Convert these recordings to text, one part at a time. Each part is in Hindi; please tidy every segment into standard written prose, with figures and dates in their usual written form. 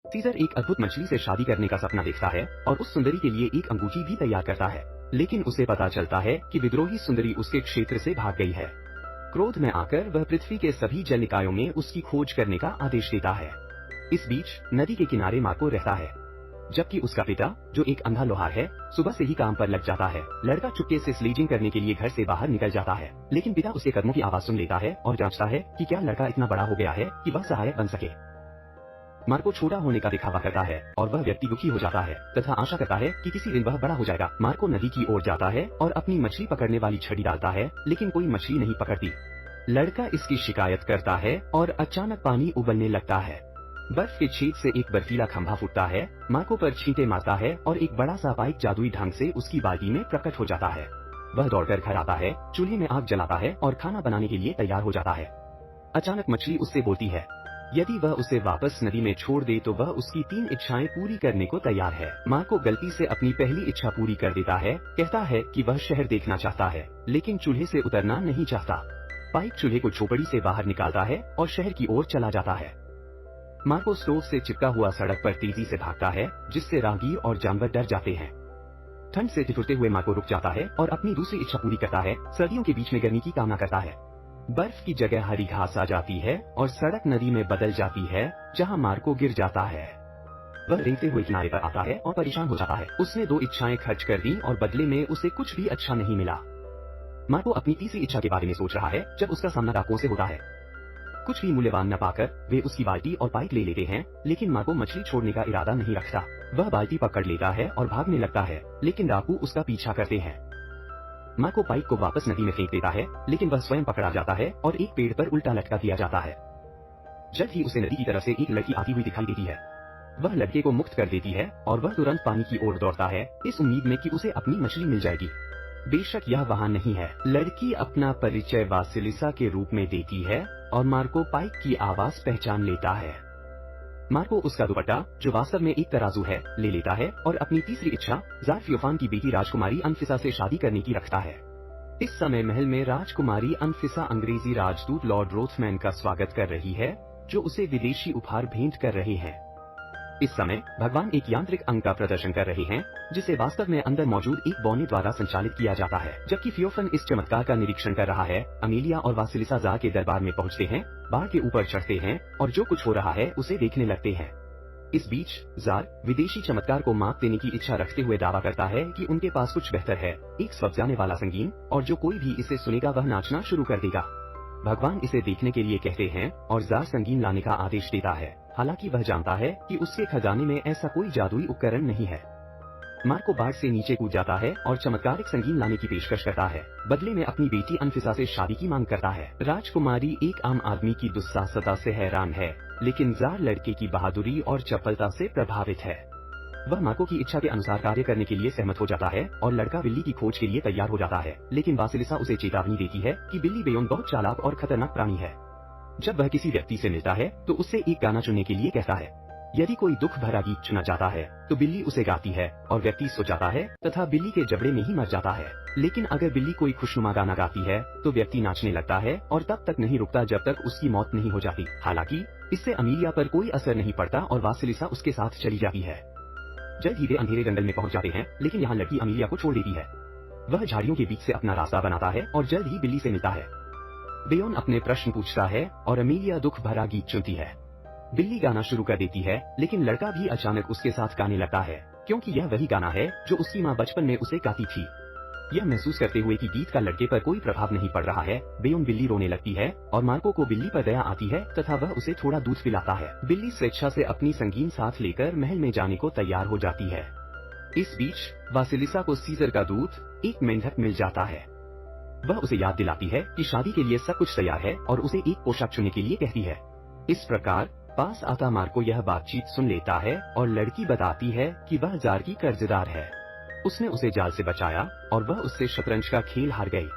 सीजर एक अद्भुत मछली से शादी करने का सपना देखता है और उस सुंदरी के लिए एक अंगूठी भी तैयार करता है, लेकिन उसे पता चलता है कि विद्रोही सुंदरी उसके क्षेत्र से भाग गई है। क्रोध में आकर वह पृथ्वी के सभी जल निकायों में उसकी खोज करने का आदेश देता है। इस बीच नदी के किनारे मार्को रहता है, जबकि उसका पिता, जो एक अंधा लोहार है, सुबह से ही काम पर लग जाता है। लड़का चुपके से स्लेजिंग करने के लिए घर से बाहर निकल जाता है, लेकिन पिता उसके कदमों की आवाज सुन लेता है और जांचता है कि क्या लड़का इतना बड़ा हो गया है कि वह सहायक बन सके। मार्को छोटा होने का दिखावा करता है और वह व्यक्ति दुखी हो जाता है तथा आशा करता है कि किसी दिन वह बड़ा हो जाएगा। मार्को नदी की ओर जाता है और अपनी मछली पकड़ने वाली छड़ी डालता है, लेकिन कोई मछली नहीं पकड़ती। लड़का इसकी शिकायत करता है और अचानक पानी उबलने लगता है। बर्फ के छेद से एक बर्फीला खंभा फूटता है, मार्को पर छींटे मारता है और एक बड़ा सा पाइप जादुई ढंग से उसकी बाल्टी में प्रकट हो जाता है। वह दौड़कर घर आता है, चूल्हे में आग जलाता है और खाना बनाने के लिए तैयार हो जाता है। अचानक मछली उससे बोलती है, यदि वह उसे वापस नदी में छोड़ दे तो वह उसकी 3 इच्छाएं पूरी करने को तैयार है। मार्को गलती से अपनी पहली इच्छा पूरी कर देता है, कहता है कि वह शहर देखना चाहता है, लेकिन चूल्हे से उतरना नहीं चाहता। पाइप चूल्हे को झोपड़ी से बाहर निकालता है और शहर की ओर चला जाता है। मार्को स्टोव से चिपका हुआ सड़क पर तेजी से भागता है, जिससे राहगीर और जानवर डर जाते हैं। ठंड से ठिठुरते हुए मार्को रुक जाता है और अपनी दूसरी इच्छा पूरी करता है, सर्दियों के बीच में गर्मी की कामना करता है। बर्फ की जगह हरी घास आ जाती है और सड़क नदी में बदल जाती है, जहां मार्को गिर जाता है। वह रेंगते हुए किनारे पर आता है और परेशान हो जाता है। उसने 2 इच्छाएं खर्च कर दी और बदले में उसे कुछ भी अच्छा नहीं मिला। मार्को अपनी तीसरी इच्छा के बारे में सोच रहा है जब उसका सामना डाकुओं से होता है। कुछ भी मूल्यवान न पाकर वे उसकी बाल्टी और पाइप ले लेते हैं, लेकिन मार्को मछली छोड़ने का इरादा नहीं रखता। वह बाल्टी पकड़ लेता है और भागने लगता है, लेकिन डाकू उसका पीछा करते हैं। मार्को पाइप को वापस नदी में फेंक देता है, लेकिन वह स्वयं पकड़ा जाता है और एक पेड़ पर उल्टा लटका दिया जाता है। जल्द ही उसे नदी की तरफ से एक लड़की आती हुई दिखाई देती है। वह लड़के को मुक्त कर देती है और वह तुरंत पानी की ओर दौड़ता है, इस उम्मीद में कि उसे अपनी मछली मिल जाएगी। बेशक यह वहाँ नहीं है। लड़की अपना परिचय वासिलिसा के रूप में देती है और मार्को पाइप की आवाज पहचान लेता है। मार्को उसका दुपट्टा, जो वास्तव में एक तराजू है, ले लेता है और अपनी तीसरी इच्छा जार फियोफान की बेटी राजकुमारी अनफिसा से शादी करने की रखता है। इस समय महल में राजकुमारी अनफिसा अंग्रेजी राजदूत लॉर्ड रोथमैन का स्वागत कर रही है, जो उसे विदेशी उपहार भेंट कर रहे हैं। इस समय भगवान एक यांत्रिक अंग का प्रदर्शन कर रहे हैं, जिसे वास्तव में अंदर मौजूद एक बौने द्वारा संचालित किया जाता है। जबकि फियोफन इस चमत्कार का निरीक्षण कर रहा है, अमेलिया और वासिलिसा जार के दरबार में पहुंचते हैं, बाढ़ के ऊपर चढ़ते हैं और जो कुछ हो रहा है उसे देखने लगते हैं। इस बीच जार विदेशी चमत्कार को मात देने की इच्छा रखते हुए दावा करता है कि उनके पास कुछ बेहतर है, एक स्वजाने वाला संगीन, और जो कोई भी इसे सुनेगा वह नाचना शुरू कर देगा। भगवान इसे देखने के लिए कहते हैं और जार संगीन लाने का आदेश देता है, हालांकि वह जानता है कि उसके खजाने में ऐसा कोई जादुई उपकरण नहीं है। मार्को बाढ़ से नीचे कूद जाता है और चमत्कारिक संगीन लाने की पेशकश करता है, बदले में अपनी बेटी अनफिसा से शादी की मांग करता है। राजकुमारी एक आम आदमी की दुस्साहसता से हैरान है, लेकिन जार लड़के की बहादुरी और चपलता से प्रभावित है। वह मार्को की इच्छा के अनुसार कार्य करने के लिए सहमत हो जाता है और लड़का बिल्ली की खोज के लिए तैयार हो जाता है, लेकिन वासिलिसा उसे चेतावनी देती है कि बिल्ली बेयोन बहुत चालाक और खतरनाक प्राणी है। जब वह किसी व्यक्ति से मिलता है तो उससे एक गाना चुनने के लिए कहता है। यदि कोई दुख भरा गीत चुना जाता है तो बिल्ली उसे गाती है और व्यक्ति सो जाता है तथा बिल्ली के जबड़े में ही मर जाता है। लेकिन अगर बिल्ली कोई खुशनुमा गाना गाती है तो व्यक्ति नाचने लगता है और तब तक नहीं रुकता जब तक उसकी मौत नहीं हो जाती। हालांकि इससे अमेलिया पर कोई असर नहीं पड़ता और वासिलिसा उसके साथ चली जाती है। जल्द ही वे अंधेरे जंगल में पहुंच जाते हैं, लेकिन यहाँ लड़की अमेलिया को छोड़ देती है। वह झाड़ियों के बीच से अपना रास्ता बनाता है और जल्द ही बिल्ली से मिलता है। बेयोन अपने प्रश्न पूछता है और अमेलिया दुख भरा गीत चुनती है। बिल्ली गाना शुरू कर देती है, लेकिन लड़का भी अचानक उसके साथ गाने लगता है, क्योंकि यह वही गाना है जो उसकी माँ बचपन में उसे गाती थी। यह महसूस करते हुए कि गीत का लड़के पर कोई प्रभाव नहीं पड़ रहा है, बेयोन बिल्ली रोने लगती है और मार्को को बिल्ली पर दया आती है तथा वह उसे थोड़ा दूध पिलाता है। बिल्ली स्वेच्छा से अपनी संगीन साथ लेकर महल में जाने को तैयार हो जाती है। इस बीच वासिलिसा को सीजर का दूत एक मेंढक मिल जाता है। वह उसे याद दिलाती है कि शादी के लिए सब कुछ तैयार है और उसे एक पोशाक चुनने के लिए कहती है। इस प्रकार पास आता मार्को यह बातचीत सुन लेता है और लड़की बताती है कि वह जार की कर्जदार है। उसने उसे जाल से बचाया और वह उससे शतरंज का खेल हार गई।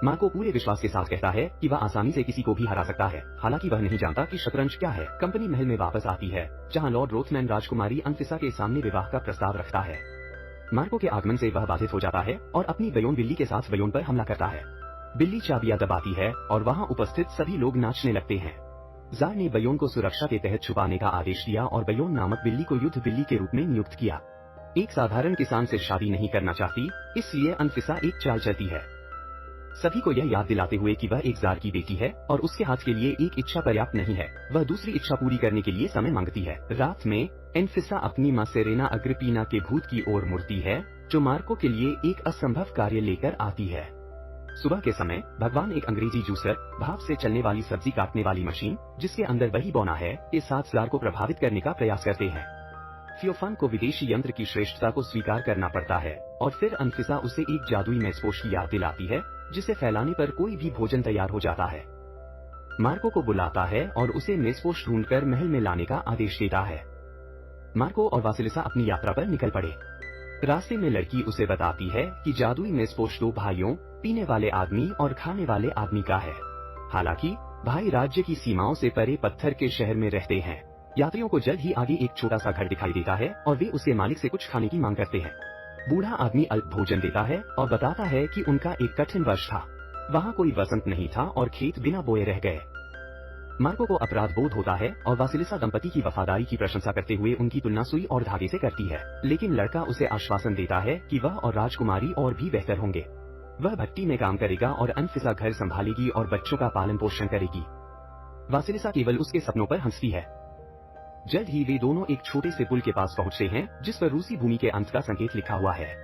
मार्को पूरे विश्वास के साथ कहता है कि वह आसानी से किसी को भी हरा सकता है, हालांकि वह नहीं जानता कि शतरंज क्या है। कंपनी महल में वापस आती है, जहां लॉर्ड रोथमैन राजकुमारी अनफिसा के सामने विवाह का प्रस्ताव रखता है। मार्को के आगमन से वह बाधित हो जाता है और अपनी बेयोन बिल्ली के साथ बेयोन पर हमला करता है। बिल्ली चाबियां दबाती है और वहां उपस्थित सभी लोग नाचने लगते हैं। जार ने बयोन को सुरक्षा के तहत छुपाने का आदेश दिया और बयोन नामक बिल्ली को युद्ध बिल्ली के रूप में नियुक्त किया। एक साधारण किसान से शादी नहीं करना चाहती, इसलिए अनफिसा एक चाल चलती है, सभी को यह याद दिलाते हुए कि वह एक जार की बेटी है और उसके हाथ के लिए एक इच्छा पर्याप्त नहीं है, वह दूसरी इच्छा पूरी करने के लिए समय मांगती है। रात में एनफिसा अपनी मां सेरेना अग्रिपीना के भूत की ओर मुड़ती है, जो मार्को के लिए एक असंभव कार्य लेकर आती है। सुबह के समय भगवान एक अंग्रेजी जूसर, भाप से चलने वाली सब्जी काटने वाली मशीन, जिसके अंदर वही बौना है, के साथ जार को प्रभावित करने का प्रयास करते हैं। थियोफान को विदेशी यंत्र की श्रेष्ठता को स्वीकार करना पड़ता है और फिर अनफिसा उसे एक जादुई मेजपोश की याद दिलाती है, जिसे फैलाने पर कोई भी भोजन तैयार हो जाता है। मार्को को बुलाता है और उसे मेजपोश ढूंढकर महल में लाने का आदेश देता है। मार्को और वासिलिसा अपनी यात्रा पर निकल पड़े। रास्ते में लड़की उसे बताती है कि जादुई मेजपोश 2 भाइयों, पीने वाले आदमी और खाने वाले आदमी का है। हालांकि भाई राज्य की सीमाओं से परे पत्थर के शहर में रहते हैं। यात्रियों को जल्द ही आगे एक छोटा सा घर दिखाई देता है और वे उसके मालिक से कुछ खाने की मांग करते हैं। बूढ़ा आदमी अल्प भोजन देता है और बताता है कि उनका एक कठिन वर्ष था, वहाँ कोई वसंत नहीं था और खेत बिना बोए रह गए। मार्को को अपराध बोध होता है और वासिलिसा दंपति की वफादारी की प्रशंसा करते हुए उनकी तुलना सुई और धागे से करती है, लेकिन लड़का उसे आश्वासन देता है कि वह और राजकुमारी और भी बेहतर होंगे। वह भट्टी में काम करेगा और अनफिसा घर संभालेगी और बच्चों का पालन पोषण करेगी। वासिलिसा केवल उसके सपनों पर हंसती है। जल्द ही वे दोनों एक छोटे से पुल के पास पहुंचते हैं, जिस पर रूसी भूमि के अंत का संकेत लिखा हुआ है।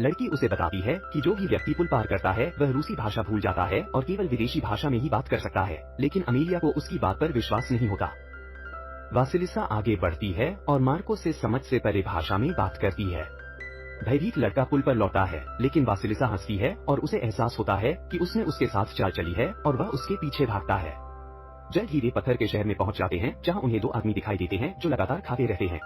लड़की उसे बताती है कि जो भी व्यक्ति पुल पार करता है वह रूसी भाषा भूल जाता है और केवल विदेशी भाषा में ही बात कर सकता है, लेकिन अमेलिया को उसकी बात पर विश्वास नहीं होता। वासिलिसा आगे बढ़ती है और मार्को से समझ से परे भाषा में बात करती है। भयभीत लड़का पुल पर लौटा है, लेकिन वासिलिसा हंसती है और उसे एहसास होता है कि उसने उसके साथ चाल चली है और वह उसके पीछे भागता है। जल्द ही वे पत्थर के शहर में पहुंच जाते हैं, जहां उन्हें 2 आदमी दिखाई देते हैं जो लगातार खाते रहते हैं।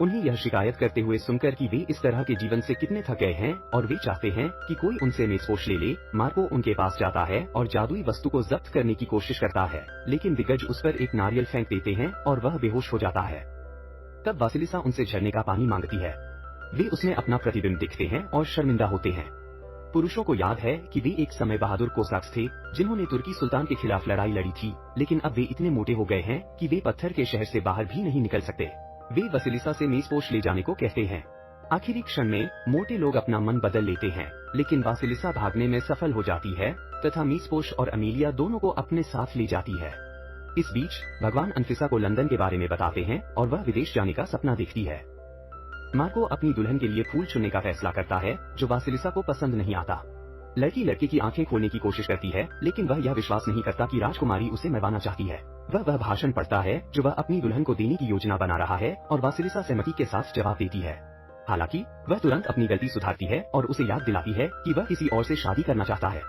उन्हें यह शिकायत करते हुए सुनकर कि वे इस तरह के जीवन से कितने थक गए हैं और वे चाहते हैं कि कोई उनसे मेजपोश ले ले। मार्को उनके पास जाता है और जादुई वस्तु को जब्त करने की कोशिश करता है, लेकिन दिग्गज उस पर एक नारियल फेंक देते हैं और वह बेहोश हो जाता है। तब वासिलिसा उनसे झरने का पानी मांगती है। वे उसमें अपना प्रतिबिंब दिखते हैं और शर्मिंदा होते हैं। पुरुषों को याद है कि वे एक समय बहादुर कोसाक्स थे, जिन्होंने तुर्की सुल्तान के खिलाफ लड़ाई लड़ी थी, लेकिन अब वे इतने मोटे हो गए हैं कि वे पत्थर के शहर से बाहर भी नहीं निकल सकते। वे वासिलिसा से मेजपोश ले जाने को कहते हैं। आखिरी क्षण में मोटे लोग अपना मन बदल लेते हैं, लेकिन वासिलिसा भागने में सफल हो जाती है तथा मेजपोश और अमेलिया दोनों को अपने साथ ले जाती है। इस बीच भगवान अनफिसा को लंदन के बारे में बताते हैं और वह विदेश जाने का सपना देखती है। मार्को अपनी दुल्हन के लिए फूल चुनने का फैसला करता है, जो वासिलिसा को पसंद नहीं आता। लड़की लड़के की आंखें खोलने की कोशिश करती है, लेकिन वह यह विश्वास नहीं करता कि राजकुमारी उसे मरवाना चाहती है। वह भाषण पढ़ता है जो वह अपनी दुल्हन को देने की योजना बना रहा है और वासिलिसा सहमति के साथ जवाब देती है। हालांकि वह तुरंत अपनी गलती सुधारती है और उसे याद दिलाती है कि वह किसी और से शादी करना चाहता है।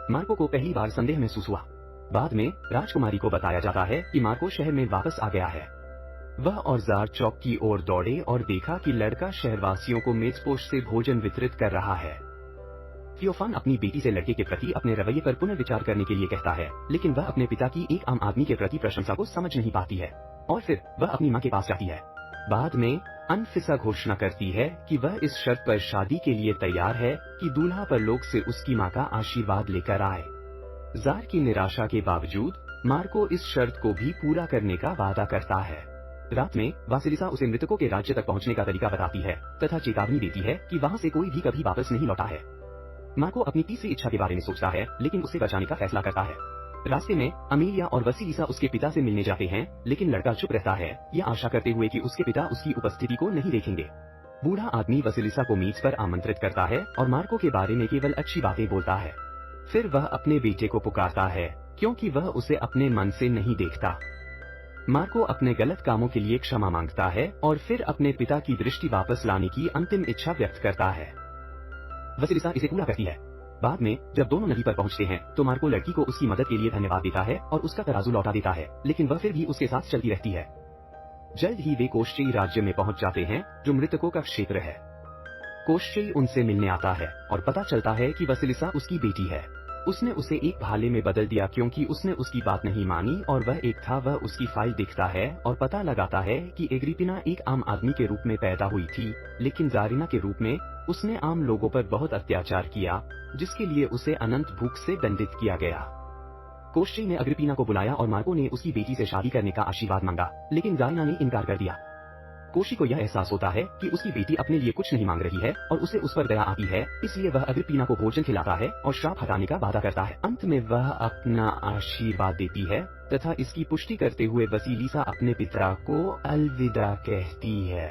मार्को को पहली बार संदेह महसूस हुआ। बाद में राजकुमारी को बताया जाता है कि मार्को शहर में वापस आ गया है। वह और जार चौक की ओर दौड़े और देखा कि लड़का शहरवासियों को मेजपोश से भोजन वितरित कर रहा है। थियोफान अपनी बेटी से लड़के के प्रति अपने रवैये पर पुनर्विचार करने के लिए कहता है, लेकिन वह अपने पिता की एक आम आदमी के प्रति प्रशंसा को समझ नहीं पाती है और फिर वह अपनी मां के पास जाती है। बाद में अनफिसा घोषणा करती है कि वह इस शर्त पर शादी के लिए तैयार है कि दूल्हा परलोक से उसकी मां का आशीर्वाद लेकर आए। जार की निराशा के बावजूद मार्को इस शर्त को भी पूरा करने का वादा करता है। रात में वासिलिसा उसे मृतकों के राज्य तक पहुंचने का तरीका बताती है तथा चेतावनी देती है कि वहां से कोई भी कभी वापस नहीं लौटा है। मार्को अपनी तीसरी इच्छा के बारे में सोचता है, लेकिन उसे बचाने का फैसला करता है। रास्ते में अमेलिया और वासिलिसा उसके पिता से मिलने जाते हैं, लेकिन लड़का चुप रहता है, यह आशा करते हुए कि उसके पिता उसकी उपस्थिति को नहीं देखेंगे। बूढ़ा आदमी वासिलिसा को मेज पर आमंत्रित करता है और मार्को के बारे में केवल अच्छी बातें बोलता है। फिर वह अपने बेटे को पुकारता है, क्योंकि वह उसे अपने मन से नहीं देखता। मार्को अपने गलत कामों के लिए क्षमा मांगता है और फिर अपने पिता की दृष्टि वापस लाने की अंतिम इच्छा व्यक्त करता है। वासिलिसा इसे पूरा करती है। बाद में जब दोनों नदी पर पहुंचते हैं तो मार्को लड़की को उसकी मदद के लिए धन्यवाद देता है और उसका तराजू लौटा देता है, लेकिन वह फिर भी उसके साथ चलती रहती है। जल्द ही वे कोश्चेई राज्य में पहुंच जाते हैं, जो मृतकों का क्षेत्र है। कोश्चेई उनसे मिलने आता है और पता चलता है कि वासिलिसा उसकी बेटी है। उसने उसे एक भाले में बदल दिया क्योंकि उसने उसकी बात नहीं मानी और वह एक था। वह उसकी फाइल देखता है और पता लगाता है कि एग्रिपिना एक आम आदमी के रूप में पैदा हुई थी, लेकिन जारिना के रूप में उसने आम लोगों पर बहुत अत्याचार किया, जिसके लिए उसे अनंत भूख से दंडित किया गया। कोश्ची ने अग्रिप्पिना को बुलाया और मार्को ने उसकी बेटी से शादी करने का आशीर्वाद मांगा, लेकिन जारिना ने इनकार कर दिया। कोशी को यह एहसास होता है कि उसकी बेटी अपने लिए कुछ नहीं मांग रही है और उसे उस पर दया आती है, इसलिए वह अग्रिप्पिना को भोजन खिलाता है और श्राप हटाने का वादा करता है। अंत में वह अपना आशीर्वाद देती है तथा इसकी पुष्टि करते हुए वसीलिसा अपने पिता को अलविदा कहती है।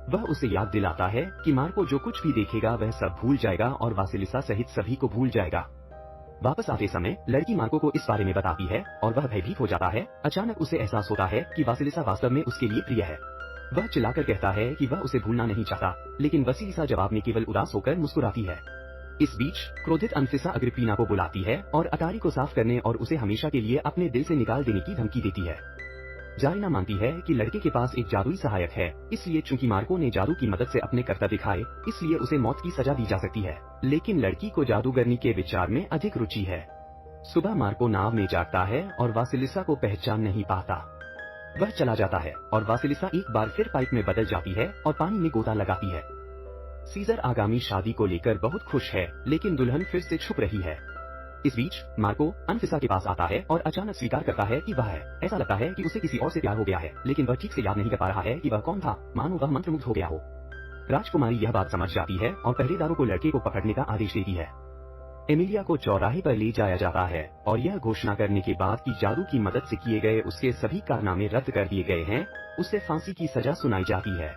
वह उसे याद दिलाता है कि मार्को जो कुछ भी देखेगा वह सब भूल जाएगा और वासिलिसा सहित सभी को भूल जाएगा। वापस आते समय लड़की मार्को को इस बारे में बताती है और वह भयभीत हो जाता है। अचानक उसे एहसास होता है कि वासिलिसा वास्तव में उसके लिए प्रिय है। वह चिल्लाकर कहता है कि वह उसे भूलना नहीं चाहता, लेकिन वसीलिसा जवाब में केवल उदास होकर मुस्कुराती है। इस बीच क्रोधित अनफिसा अग्रिप्पिना को बुलाती है और अटारी को साफ करने और उसे हमेशा के लिए अपने दिल से निकाल देने की धमकी देती है। जारिना मानती है कि लड़के के पास एक जादुई सहायक है, इसलिए चूंकि मार्को ने जादू की मदद से अपने कर्तव्य दिखाए, इसलिए उसे मौत की सजा दी जा सकती है। लेकिन लड़की को जादूगरनी के विचार में अधिक रुचि है। सुबह मार्को नाव में जागता है और वासिलिसा को पहचान नहीं पाता। वह चला जाता है और वासिलिसा एक बार फिर पाइप में बदल जाती है और पानी में गोता लगाती है। सीजर आगामी शादी को लेकर बहुत खुश है, लेकिन दुल्हन फिर से छुप रही है। इस बीच मार्को अनफिसा के पास आता है और अचानक स्वीकार करता है कि वह है। ऐसा लगता है कि उसे किसी और से प्यार हो गया है, लेकिन वह ठीक से याद नहीं कर पा रहा है कि वह कौन था, मानो वह मंत्रमुग्ध हो गया हो। राजकुमारी यह बात समझ जाती है और पहरेदारों को लड़के को पकड़ने का आदेश देती है। एमिलिया को चौराहे पर ले जाया जाता है और यह घोषणा करने के बाद कि जादू की मदद से किए गए उसके सभी कारनामे रद्द कर दिए गए हैं, उसे फांसी की सजा सुनाई जाती है।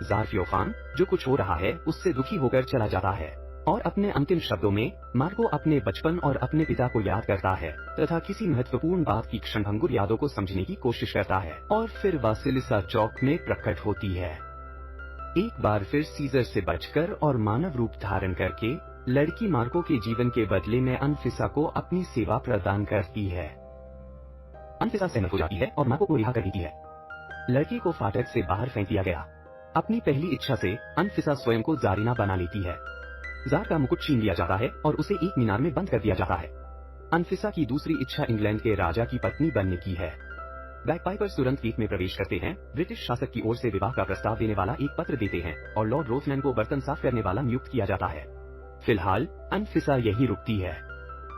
जार फ्योफान जो कुछ हो रहा है उससे दुखी होकर चला जाता है और अपने अंतिम शब्दों में मार्को अपने बचपन और अपने पिता को याद करता है तथा किसी महत्वपूर्ण बात की क्षणभंगुर यादों को समझने की कोशिश करता है। और फिर वासिलिसा चौक में प्रकट होती है, एक बार फिर सीजर से बचकर और मानव रूप धारण करके लड़की मार्को के जीवन के बदले में अनफिसा को अपनी सेवा प्रदान करती है। अनफिसा सहमत हो जाती है और मार्को को रिहा कर देती है। लड़की को फाटक से बाहर फेंक दिया गया। अपनी पहली इच्छा से अनफिसा स्वयं को जारिना बना लेती है। जार का मुकुट छीन लिया जाता है और उसे एक मीनार में बंद कर दिया जाता है। अनफिसा की दूसरी इच्छा इंग्लैंड के राजा की पत्नी बनने की है। बैगपाइपर्स तुरंत गेट में प्रवेश करते हैं, ब्रिटिश शासक की ओर से विवाह का प्रस्ताव देने वाला एक पत्र देते हैं और लॉर्ड रोथमैन को बर्तन साफ करने वाला नियुक्त किया जाता है। फिलहाल अनफिसा यही रुकती है।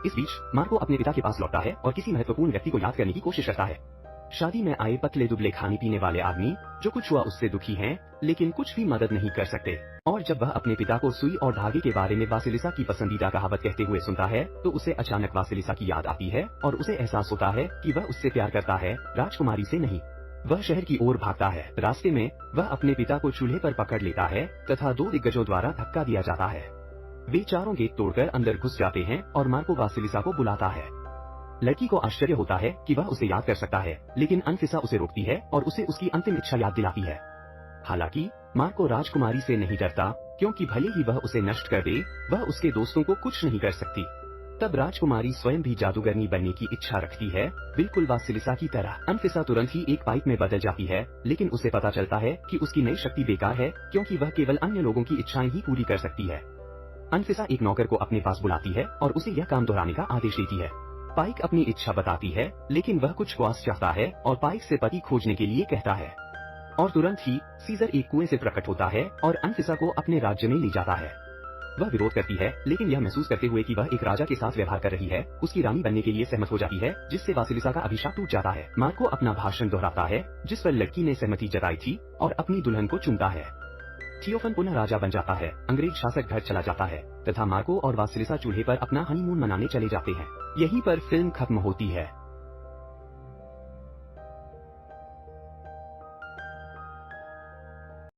इस बीच मार्को अपने पिता के पास लौटता है और किसी महत्वपूर्ण व्यक्ति को याद करने की कोशिश करता है। शादी में आए पतले दुबले खाने पीने वाले आदमी जो कुछ हुआ उससे दुखी हैं, लेकिन कुछ भी मदद नहीं कर सकते। और जब वह अपने पिता को सुई और धागे के बारे में वासिलिसा की पसंदीदा कहावत कहते हुए सुनता है, तो उसे अचानक वासिलिसा की याद आती है और उसे एहसास होता है कि वह उससे प्यार करता है, राजकुमारी से नहीं। वह शहर की ओर भागता है। रास्ते में वह अपने पिता को चूल्हे पर पकड़ लेता है तथा 2 दिग्गजों द्वारा धक्का दिया जाता है। वे चारों गेट तोड़कर अंदर घुस जाते हैं और मार्को वासिलिसा को बुलाता है। लड़की को आश्चर्य होता है कि वह उसे याद कर सकता है, लेकिन अनफिसा उसे रोकती है और उसे उसकी अंतिम इच्छा याद दिलाती है। हालांकि मार्को राजकुमारी से नहीं डरता, क्योंकि भले ही वह उसे नष्ट कर दे, वह उसके दोस्तों को कुछ नहीं कर सकती। तब राजकुमारी स्वयं भी जादूगरनी बनने की इच्छा रखती है, बिल्कुल वासिलिसा की तरह। अनफिसा तुरंत ही एक पाइप में बदल जाती है, लेकिन उसे पता चलता है कि उसकी नई शक्ति बेकार है, क्योंकि वह केवल अन्य लोगों की इच्छाएं ही पूरी कर सकती है। अनफिसा एक नौकर को अपने पास बुलाती है और उसे यह काम दोहराने का आदेश देती है। पाइक अपनी इच्छा बताती है, लेकिन वह कुछ क्वास चाहता है और पाइक से पति खोजने के लिए कहता है। और तुरंत ही सीजर एक कुएं से प्रकट होता है और अनफिसा को अपने राज्य में ले जाता है। वह विरोध करती है, लेकिन यह महसूस करते हुए कि वह एक राजा के साथ व्यवहार कर रही है, उसकी रानी बनने के लिए सहमत हो जाती है, जिससे वासिलिसा का अभिशाप टूट जाता है। मार्को अपना भाषण दोहराता है, जिस पर लड़की ने सहमति जताई थी, और अपनी दुल्हन को चुनता है। थियोफन पुनः राजा बन जाता है, अंग्रेज शासक घर चला जाता है तथा मार्को और वासिलिसा चूल्हे पर अपना हनीमून मनाने चले जाते हैं। यहीं पर फिल्म खत्म होती है।